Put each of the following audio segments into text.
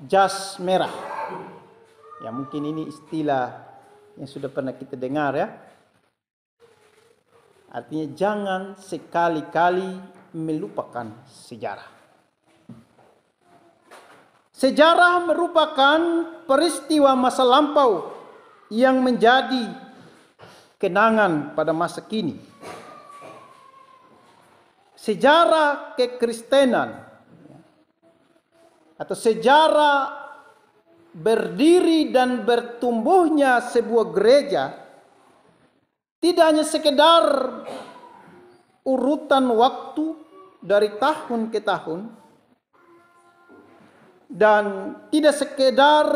jas merah. Ya, mungkin ini istilah yang sudah pernah kita dengar ya. Artinya jangan sekali-kali melupakan sejarah. Sejarah merupakan peristiwa masa lampau yang menjadi kenangan pada masa kini. Sejarah kekristenan atau sejarah berdiri dan bertumbuhnya sebuah gereja tidak hanya sekedar urutan waktu dari tahun ke tahun dan tidak sekedar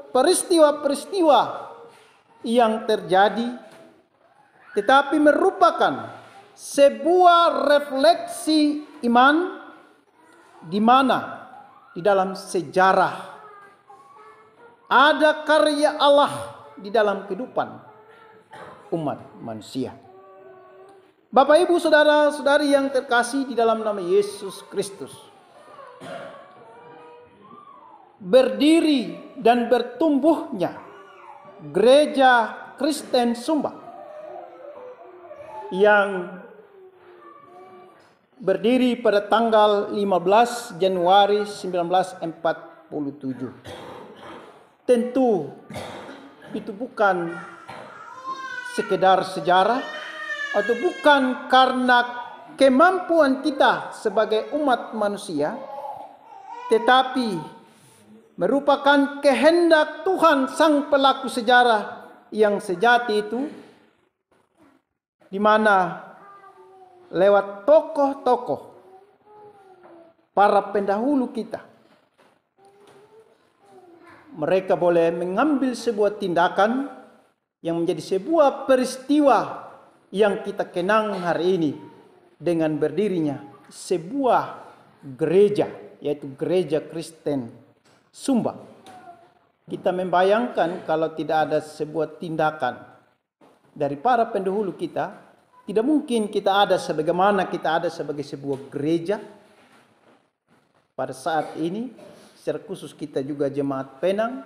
peristiwa-peristiwa yang terjadi, tetapi merupakan sebuah refleksi iman di mana di dalam sejarah ada karya Allah di dalam kehidupan umat manusia. Bapak, Ibu, saudara-saudari yang terkasih di dalam nama Yesus Kristus, berdiri dan bertumbuhnya Gereja Kristen Sumba yang berdiri pada tanggal 15 Januari 1947. Tentu itu bukan sekedar sejarah atau bukan karena kemampuan kita sebagai umat manusia, tetapi merupakan kehendak Tuhan sang pelaku sejarah yang sejati itu, di mana lewat tokoh-tokoh para pendahulu kita, mereka boleh mengambil sebuah tindakan yang menjadi sebuah peristiwa yang kita kenang hari ini dengan berdirinya sebuah gereja, yaitu Gereja Kristen Sumba. Kita membayangkan kalau tidak ada sebuah tindakan dari para pendahulu kita, tidak mungkin kita ada sebagaimana kita ada sebagai sebuah gereja pada saat ini. Secara khusus kita juga jemaat Penang,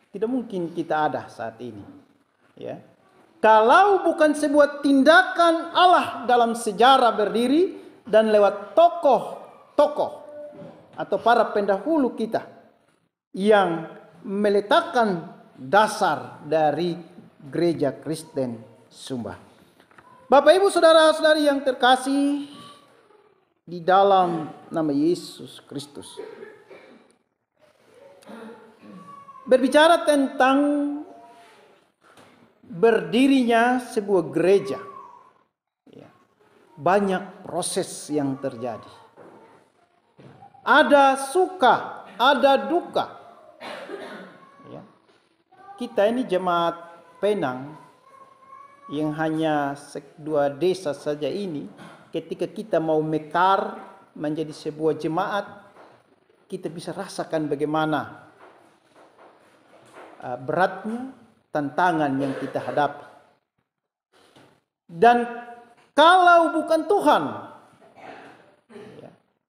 tidak mungkin kita ada saat ini. Ya, kalau bukan sebuah tindakan Allah dalam sejarah berdiri dan lewat tokoh-tokoh atau para pendahulu kita yang meletakkan dasar dari Gereja Kristen Sumba. Bapak, Ibu, saudara-saudari yang terkasih di dalam nama Yesus Kristus, berbicara tentang berdirinya sebuah gereja, banyak proses yang terjadi. Ada suka, ada duka. Kita ini jemaat Penang yang hanya 2 desa saja ini, ketika kita mau mekar menjadi sebuah jemaat, kita bisa rasakan bagaimana beratnya tantangan yang kita hadapi. Dan kalau bukan Tuhan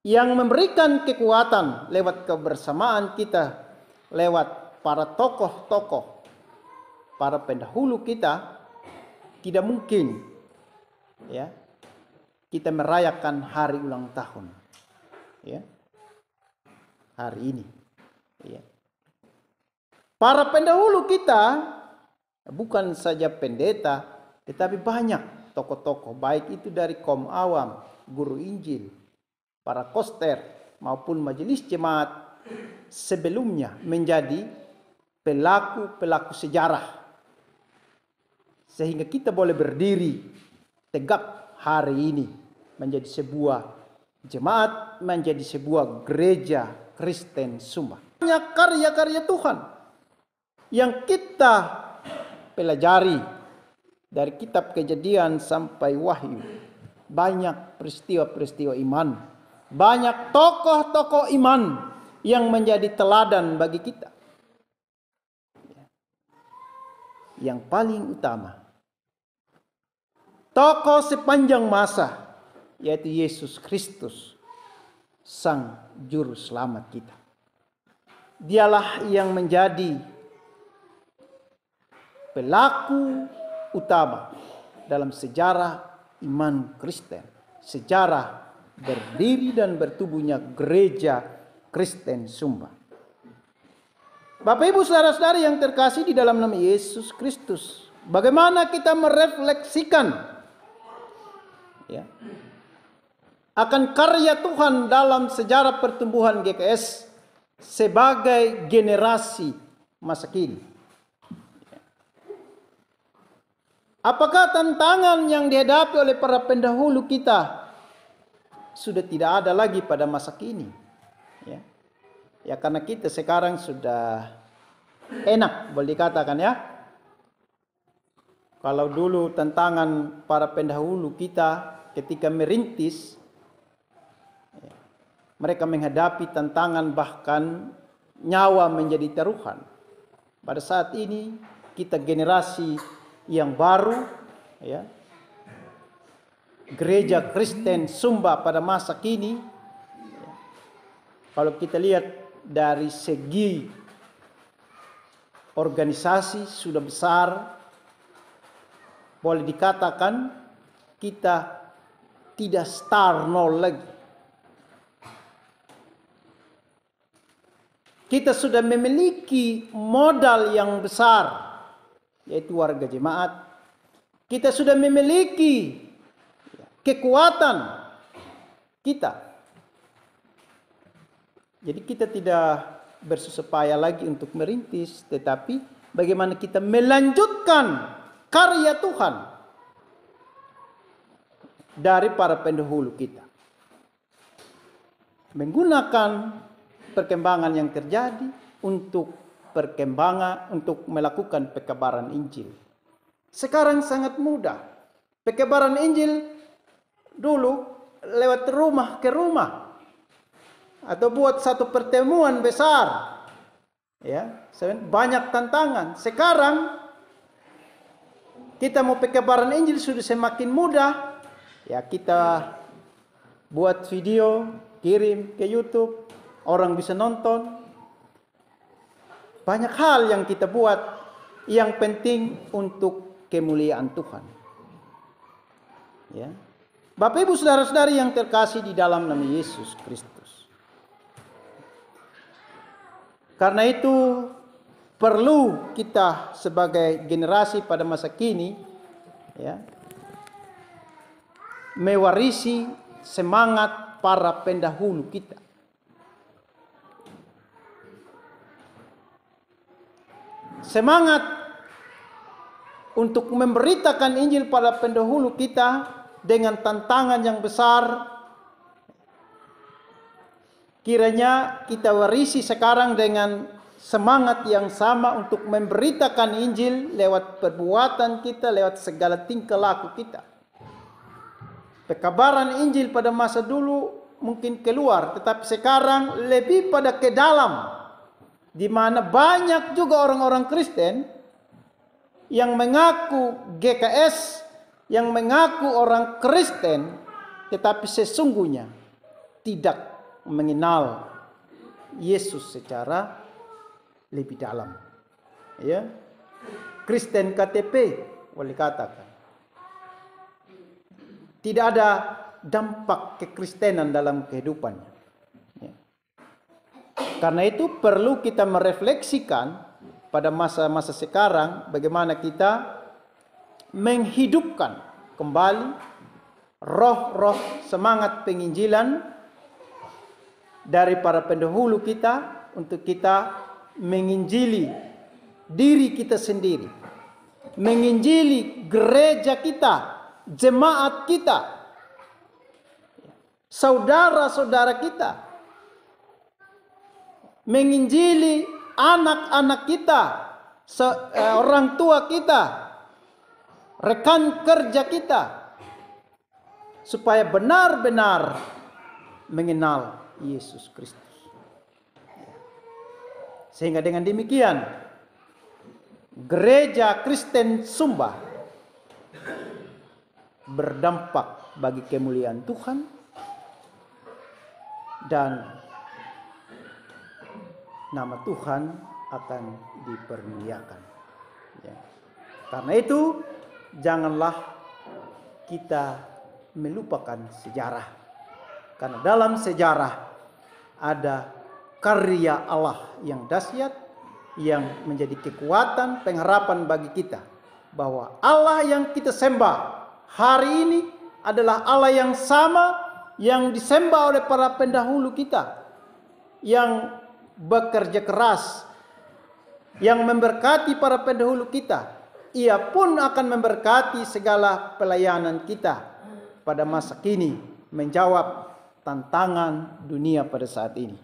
yang memberikan kekuatan lewat kebersamaan kita, lewat para tokoh-tokoh, para pendahulu kita, tidak mungkin kita merayakan hari ulang tahun hari ini. Para pendahulu kita bukan saja pendeta, tetapi banyak tokoh-tokoh, baik itu dari kaum awam, guru Injil, para koster maupun majelis jemaat sebelumnya menjadi pelaku-pelaku sejarah, sehingga kita boleh berdiri tegak hari ini menjadi sebuah jemaat, menjadi sebuah Gereja Kristen Sumba. Banyak karya-karya Tuhan yang kita pelajari dari kitab Kejadian sampai Wahyu. Banyak peristiwa-peristiwa iman, banyak tokoh-tokoh iman yang menjadi teladan bagi kita. Yang paling utama, tokoh sepanjang masa, yaitu Yesus Kristus, Sang Juru Selamat kita. Dialah yang menjadi pelaku utama dalam sejarah iman Kristen, sejarah berdiri dan bertubuhnya gereja Kristen Sumba. Bapak Ibu saudara-saudari yang terkasih di dalam nama Yesus Kristus, bagaimana kita merefleksikan ya, akan karya Tuhan dalam sejarah pertumbuhan GKS sebagai generasi masa kini. Apakah tantangan yang dihadapi oleh para pendahulu kita sudah tidak ada lagi pada masa kini? Ya, karena kita sekarang sudah enak, boleh dikatakan ya. Kalau dulu tantangan para pendahulu kita ketika merintis, mereka menghadapi tantangan bahkan nyawa menjadi taruhan. Pada saat ini kita generasi yang baru, ya, gereja Kristen Sumba pada masa kini, kalau kita lihat dari segi organisasi sudah besar, boleh dikatakan kita tidak star nol lagi. Kita sudah memiliki modal yang besar, yaitu warga jemaat. Kita sudah memiliki kekuatan kita. Jadi kita tidak bersusah payah lagi untuk merintis, tetapi bagaimana kita melanjutkan karya Tuhan dari para pendahulu kita. Menggunakan perkembangan yang terjadi untuk melakukan pekabaran Injil. Sekarang sangat mudah. Pekabaran Injil dulu lewat rumah ke rumah atau buat satu pertemuan besar. Ya, banyak tantangan. Sekarang kita mau pekabaran Injil sudah semakin mudah. Ya, kita buat video, kirim ke YouTube, orang bisa nonton. Banyak hal yang kita buat yang penting untuk kemuliaan Tuhan. Ya. Bapak Ibu saudara-saudari yang terkasih di dalam nama Yesus Kristus. Karena itu perlu kita sebagai generasi pada masa kini, ya, mewarisi semangat para pendahulu kita. Semangat untuk memberitakan Injil pada pendahulu kita dengan tantangan yang besar. Kiranya kita warisi sekarang dengan semangat yang sama untuk memberitakan Injil lewat perbuatan kita, lewat segala tingkah laku kita. Pekabaran Injil pada masa dulu mungkin keluar, tetapi sekarang lebih pada ke dalam, di mana banyak juga orang-orang Kristen yang mengaku GKS, yang mengaku orang Kristen, tetapi sesungguhnya tidak mengenal Yesus secara lebih dalam. Ya, Kristen KTP boleh katakan. Tidak ada dampak kekristenan dalam kehidupannya. Ya. Karena itu perlu kita merefleksikan pada masa-masa sekarang bagaimana kita menghidupkan kembali roh-roh semangat penginjilan dari para pendahulu kita untuk kita menginjili diri kita sendiri, menginjili gereja kita, jemaat kita, saudara-saudara kita, menginjili anak-anak kita, orang tua kita, rekan kerja kita, supaya benar-benar mengenal Yesus Kristus. Sehingga dengan demikian gereja Kristen Sumba berdampak bagi kemuliaan Tuhan dan nama Tuhan akan dipermuliakan. Ya. Karena itu janganlah kita melupakan sejarah. Karena dalam sejarah ada karya Allah yang dahsyat yang menjadi kekuatan pengharapan bagi kita. Bahwa Allah yang kita sembah hari ini adalah Allah yang sama yang disembah oleh para pendahulu kita. Yang bekerja keras, yang memberkati para pendahulu kita. Ia pun akan memberkati segala pelayanan kita pada masa kini, menjawab tantangan dunia pada saat ini.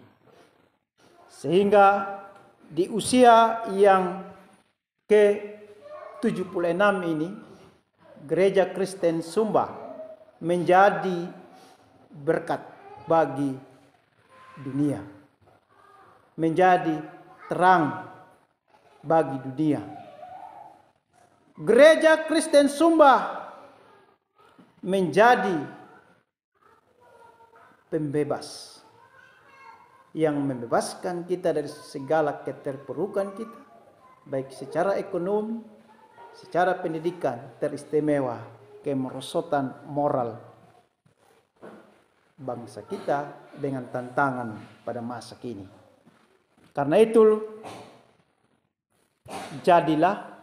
Sehingga di usia yang ke-76 ini, Gereja Kristen Sumba menjadi berkat bagi dunia, menjadi terang bagi dunia. Gereja Kristen Sumba menjadi pembebas yang membebaskan kita dari segala keterpurukan kita, baik secara ekonomi, secara pendidikan teristimewa, kemerosotan moral bangsa kita dengan tantangan pada masa kini. Karena itu, jadilah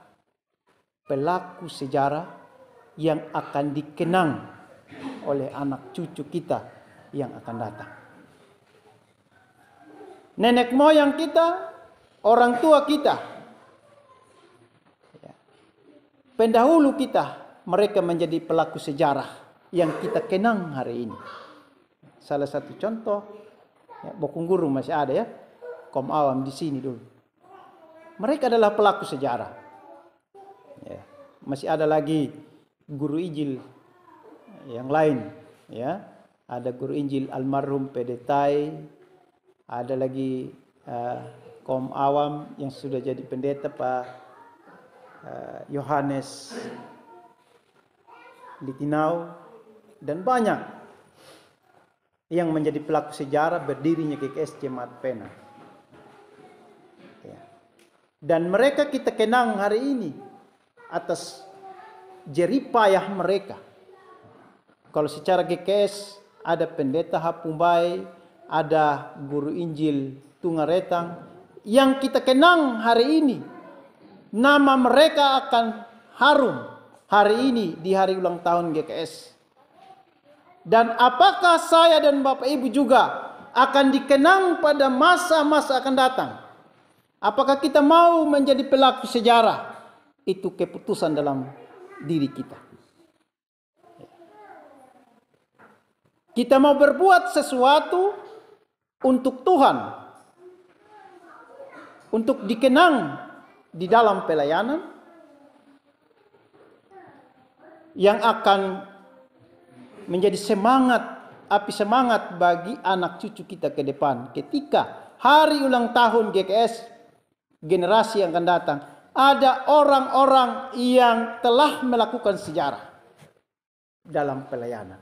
pelaku sejarah yang akan dikenang oleh anak cucu kita yang akan datang. Nenek moyang kita, orang tua kita, pendahulu kita, mereka menjadi pelaku sejarah yang kita kenang hari ini. Salah satu contoh, Bokungguru masih ada ya, Kom Awam di sini dulu. Mereka adalah pelaku sejarah. Ya, masih ada lagi guru Injil yang lain, ya. Ada guru Injil almarhum Pedetai, ada lagi Kom Awam yang sudah jadi pendeta Pak Yohanes Litinau, dan banyak yang menjadi pelaku sejarah berdirinya GKS Jemaat Pena. Ya. Dan mereka kita kenang hari ini atas jeripayah mereka. Kalau secara GKS ada pendeta Hapumbai, ada guru Injil Tungaretang yang kita kenang hari ini. Nama mereka akan harum hari ini di hari ulang tahun GKS. Dan apakah saya dan Bapak Ibu juga akan dikenang pada masa-masa akan datang? Apakah kita mau menjadi pelaku sejarah? Itu keputusan dalam diri kita. Kita mau berbuat sesuatu untuk Tuhan, untuk dikenang di dalam pelayanan yang akan menjadi semangat, api semangat bagi anak cucu kita ke depan. Ketika hari ulang tahun GKS, generasi yang akan datang, ada orang-orang yang telah melakukan sejarah dalam pelayanan.